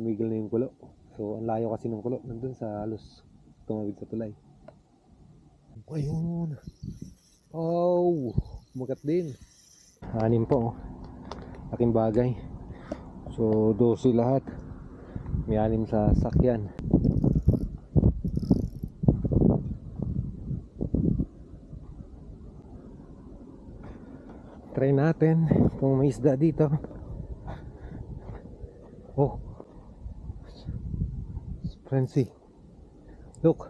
tumigil na yung kulo. So ang layo kasi ng kulo, nandun sa halos tumawid sa tulay. Ayun. Oh, umagat din. 6 po. Laking bagay. So 12 lahat. May 6 sa sakyan. Try natin kung may isda dito. Oh, Frenzy, look,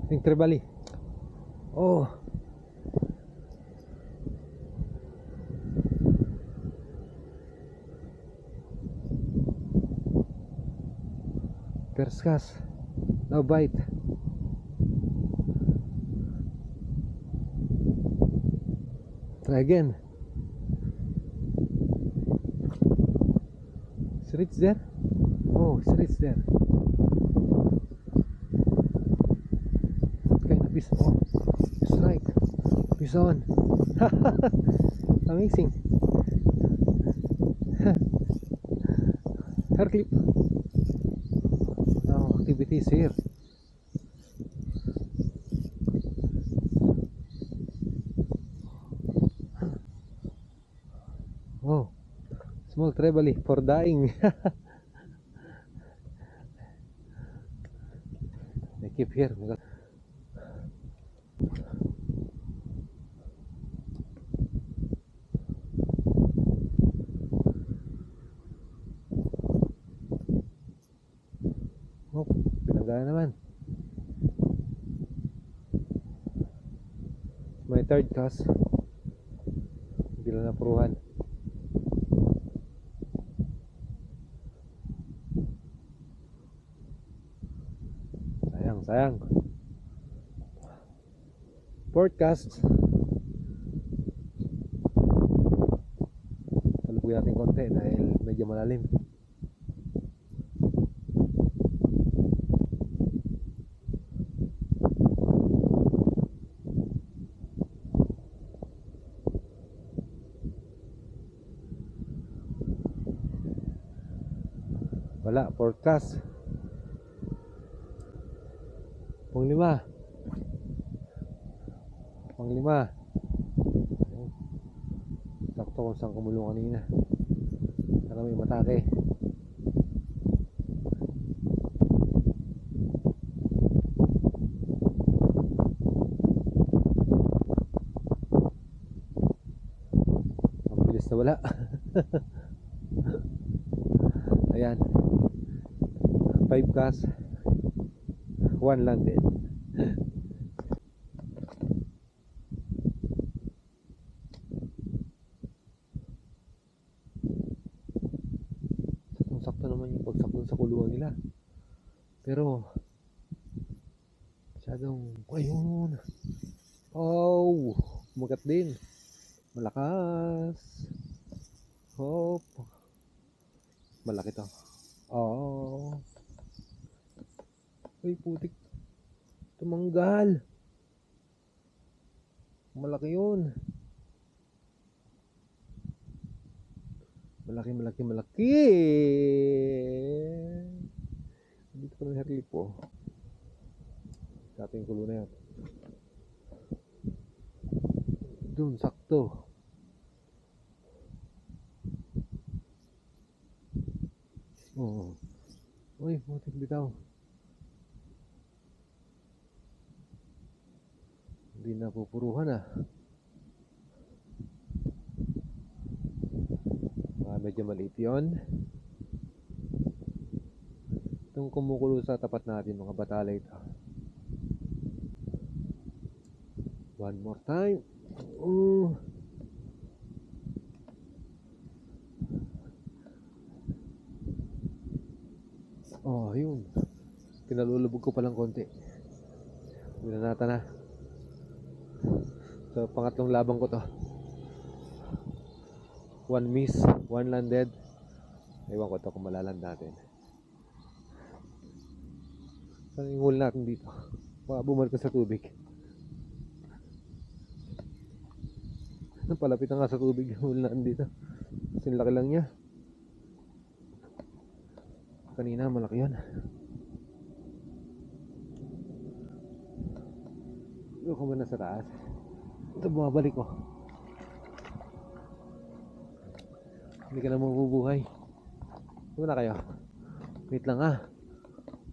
I think trebali. Oh, perskas, no bite. Try again. Is it there? Oh, is it there? What kind of fish? Oh, it's right. Fish on. Amazing. Hair clip. Oh, activities here. Oh, small trebali for dying. They keep here. Oh, pinanggana naman. My third cast. Hindi lang napuruhan. Sayang. Fourth cast. Talubuy natin konti dahil medyo malalim. Wala, fourth cast. Panglima. Sakto kung saan kumulong kanina. Saka may matake. Ang bilis na wala. Ayan. 5 cast. 1 landed. Sakto naman yung bagsak dun sa kulungan nila. Pero masyadong ayun. Oh, umagat din. Malakas. Hop. Malaki to. Oh. Uy, putik. Tumanggal. Malaki yun. Malaki. Dito pa ng hairlip po. Dati yung kulo na yan. Doon, sakto. Oo. Uy, putik bitaw. Hindi na pupuruhan ah. Medyo maliit yun. Itong kumukulo sa tapat natin, mga batalay ito. One more time. Oh, yun. Pinalulubog ko palang konti. Binanata na. So, pangatlong labang ko to. 1 miss, 1 landed. Ewan ko to kung malaland natin. Saan yung hole natin dito? Baka bumalik sa tubig. Palapit na nga sa tubig yung hole natin dito. Kasi laki lang niya. Kanina malaki yun. Doon ko muna sa taas. Ito bumabalik ko. Hindi ka na mabubuhay. Muna kayo. Wait lang ha.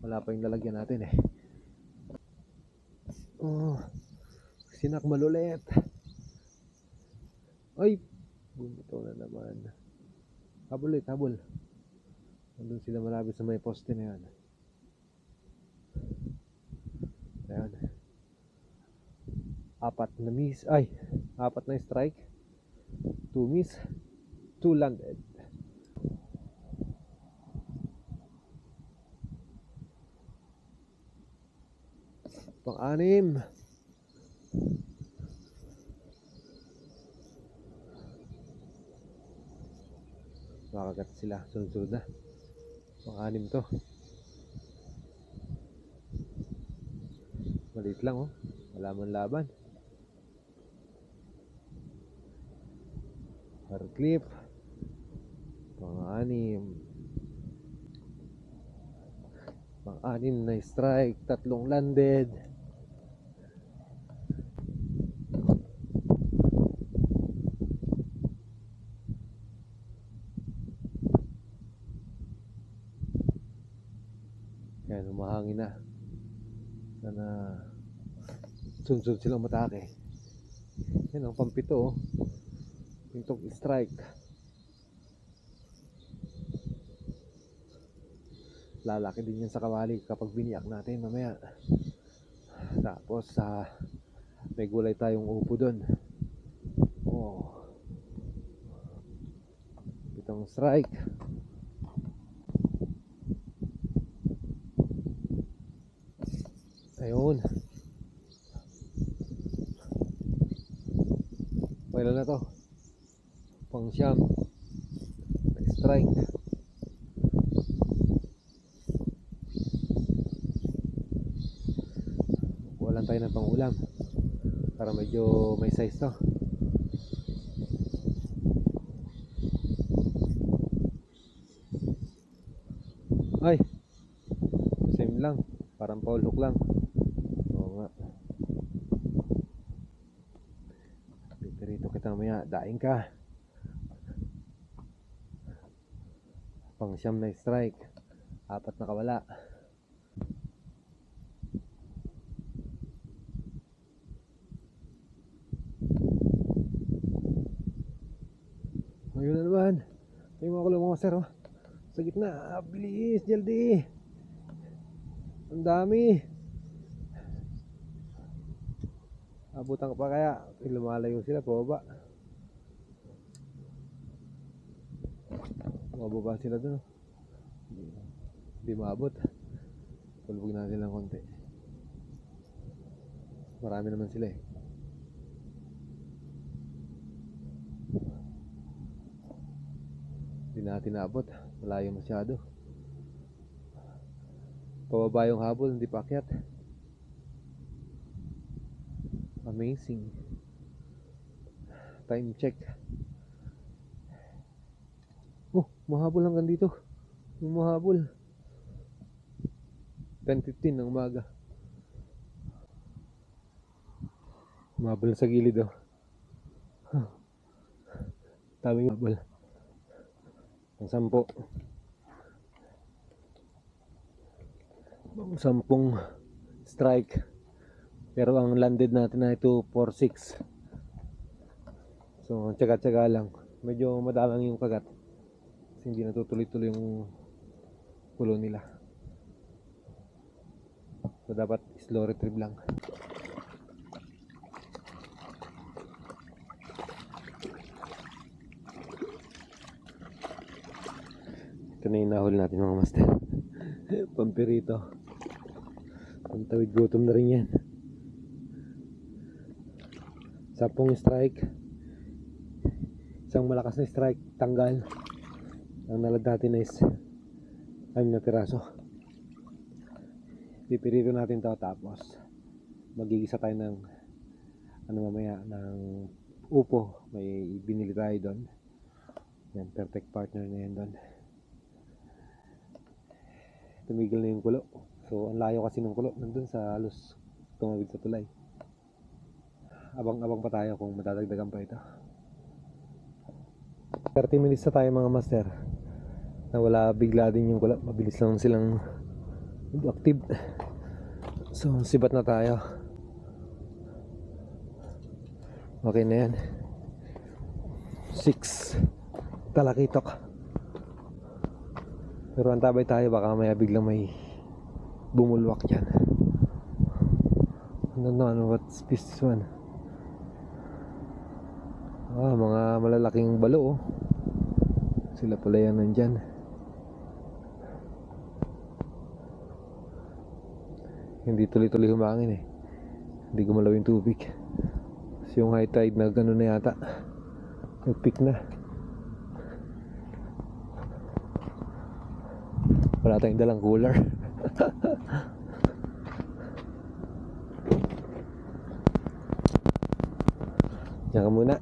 Wala pa yung lalagyan natin eh. Oh, sinakmal ulit. Ay, bumitaw na naman. Habol ulit, habol. Nandun sila malapit sa may poste na yan. Ayan. Apat na miss. Ay, apat na strike. 2 miss. 2 landed. Pang-anim. Makagat sila. Sunod-sunod na. Pang-anim to. Maliit lang oh. Wala man laban. Hardcliffe. Pang-anim. Pang-anim na strike. 3 landed. Yan, humahangin na. Sana sunod silang matake. Yan ang pampito oh. Pintog strike. Lalaki din yan sa kawali kapag biniyak natin mamaya. Tapos may gulay tayong upo doon. Oh. Pitong strike. Ayun. Kailan na to? Pang siyam. Strike. Walan tayo ng pangulam para medyo may size to. Ay, same lang. Parang Paul hook lang. Oo nga. Dito kita maya. Daing ka. Pang siyam na strike. Apat na kawala. Ayun na naman. Yung mga kulong mga sir oh. Sa gitna. Bilis, jaldi. Ang dami. Abutan ka pa kaya. Lumalayo sila po ba? Mababa sila dun. Hindi maabot. Pulbog natin lang konti. Marami naman sila eh. Hindi natin naabot. Malayo masyado. Pababa yung habol, hindi pa akyat. Amazing. Time check. Oh, mahabol hanggang dito. Yung mahabol 10:15 ng umaga. Mahabol sa gilid oh. Tama yung mahabol. Ang 10 strike. Pero ang landed natin na ito 4-6. So tsaga-tsaga lang. Medyo madalang yung kagat. Kasi hindi natutuloy-tuloy yung pulo nila. So dapat slow retrieve lang. Ito na yung nahuli natin mga master. Pampirito. Pantawid gutom na rin yan. 10 strike. Isang malakas na strike. Tanggal. Ang nalad natin is 6 na piraso. Pipirito natin to tapos magigisa tayo ng mamaya ng upo. May binili tayo doon. Yan, perfect partner na yan doon. tumigil na yung kulo. So ang layo kasi ng kulo, nandun sa halos tumawid sa tulay. Abang-abang pa tayo kung madadagdagan pa ito. 30 minutes na tayo mga master. Nawala bigla din yung kulo. Mabilis lang silang active. So sibat na tayo. Okay na yan. 6 talakitok. Pero antabay tayo, baka maya biglang may bumulwak dyan. Ano, what's this one? Mga malalaking balo, oh. Sila pala yan nandyan. Hindi tuloy-tuloy humangin eh. Hindi gumalaw yung tubig. So yung high tide na gano'n na yata, nag-peak na. Wala tayong dalang cooler. Diyan ka muna.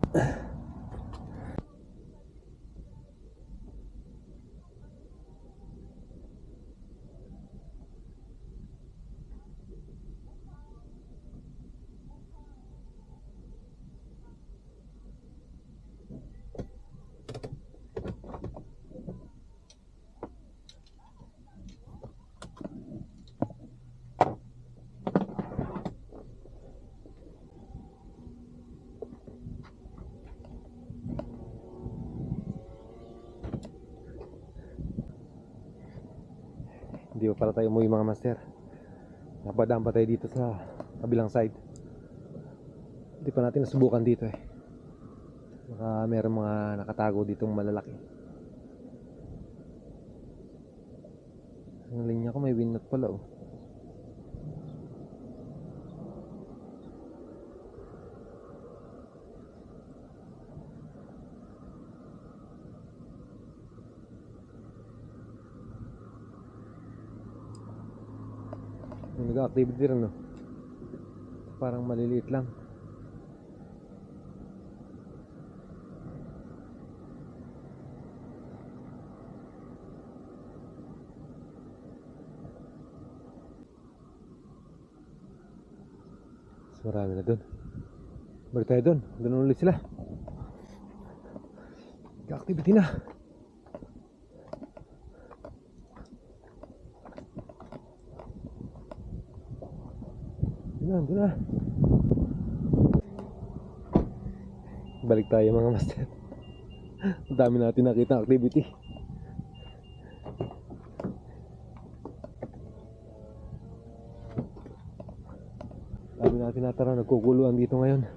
Hindi pa para tayo umuwi mga master. Napadaan pa tayo dito sa kabilang side. Hindi pa natin nasubukan dito eh. Baka meron mga nakatago ditong malalaki. Ang linya ko may wingnut pala oh. Nag-activity rin no. Parang maliliit lang. Mas marami na dun. Balik tayo dun. Dun ulit sila. Nag-activity na. Doon na. Balik tayo mga master. Ang dami natin nakita activity. Dami natin natara, nagkukuluan dito ngayon.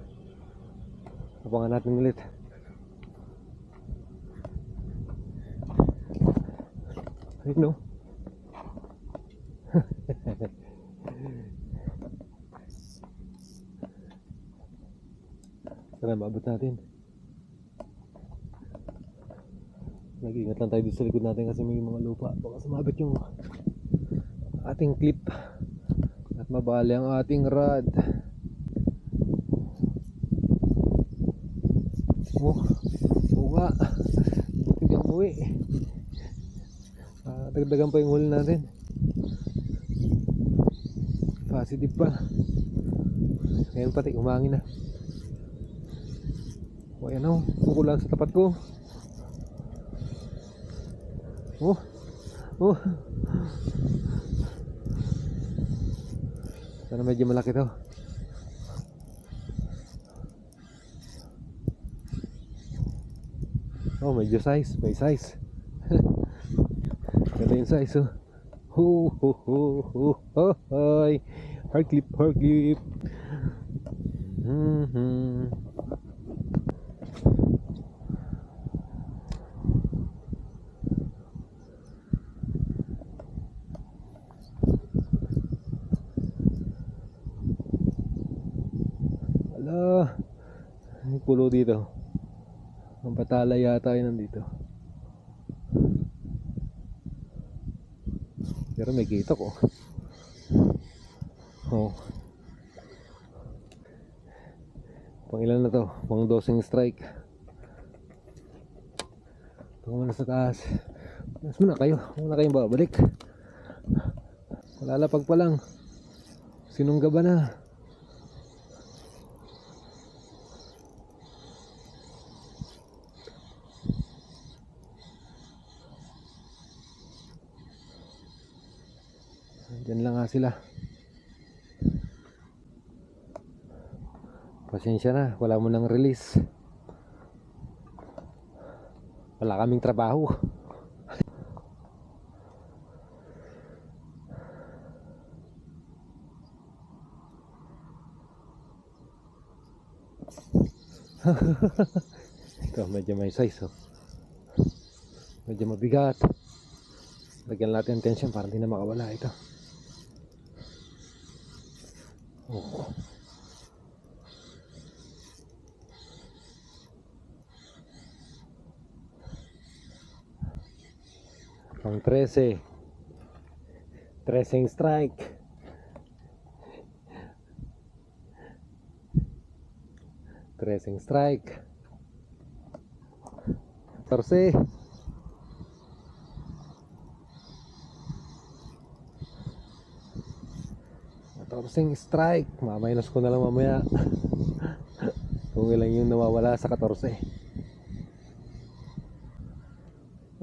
Abangan natin ulit. Ayun no. Tara, maabot natin. Nag-iingat lang tayo dito sa likod natin kasi may mga lupa. Baka sumabit yung ating clip at mabali ang ating rod. Oo nga. Hindi ang uwi. Dagdagan pa yung huli natin. Positive pa. Ngayon pati umangin na. O ayan o, kukulan sa tapat ko. Sana medyo malaki to. Oh, medyo size, may size. Ganda yung size oh. Hoy. Hard clip. May pulo dito. Ang patala yata yun nandito. Pero may kita ko. Pang ilan na to? Pang dosing strike. Ito muna sa taas. Mas muna kayo. Huwag na kayong babalik. Lalapag pa lang. Sinungga ba na? Diyan lang nga sila. Pasensya na, wala mo nang release. Wala kaming trabaho. Ito, medyo may size, oh. Medyo mabigat. Lagyan natin ng tension para hindi na makawala ito. Oh. Pang 13. 13 strike. Tracing strike. 14. Strike. Maminus ko na lang mamaya. Kung ilan yung nawawala sa 14.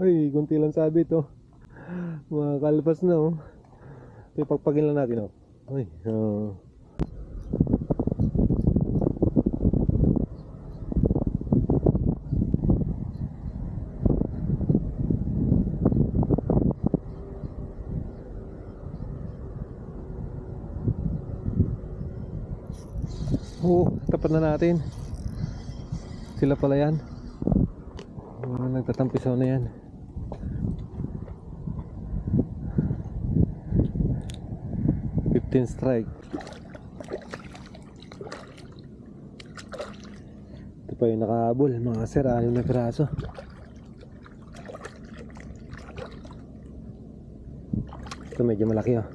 Ay, kunti lang sabi to. Mga kalpas na, oh. Ito, pagpagin lang natin, oh. Ay, tapat na natin. Sila pala yan. Nagtatampisaw na yan. Strike. Ito pa yung nakahabol, mga sir, 6 na piraso. Ito medyo malaki, oh.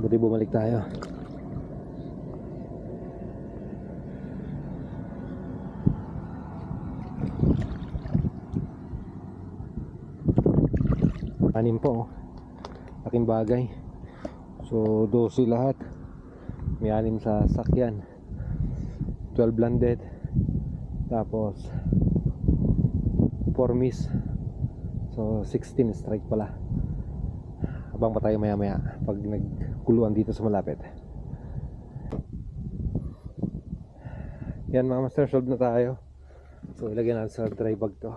Buti bumalik tayo. Anim po, oh. Laking bagay. So 12 lahat. May 6 sa sakyan, 12 blended, tapos 4 miss. So 16 strike pala. Abang pa tayo maya maya pag nagkuluan dito sa malapit. Yan mga master, solve na tayo. So ilagyan natin sa dry bag to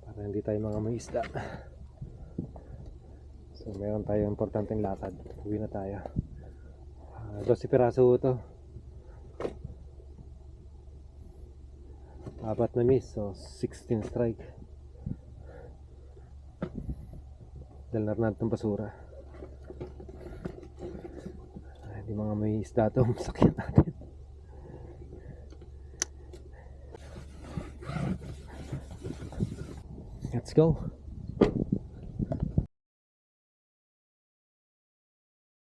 para hindi tayo mga may isda. So mayroon tayo importanteng lakad. Uwi na tayo. 12 piraso ito. 4 na miss. So 16 strike. Dahil na natin itong basura. Hindi mga may isda ito. Masakyan natin. Let's go.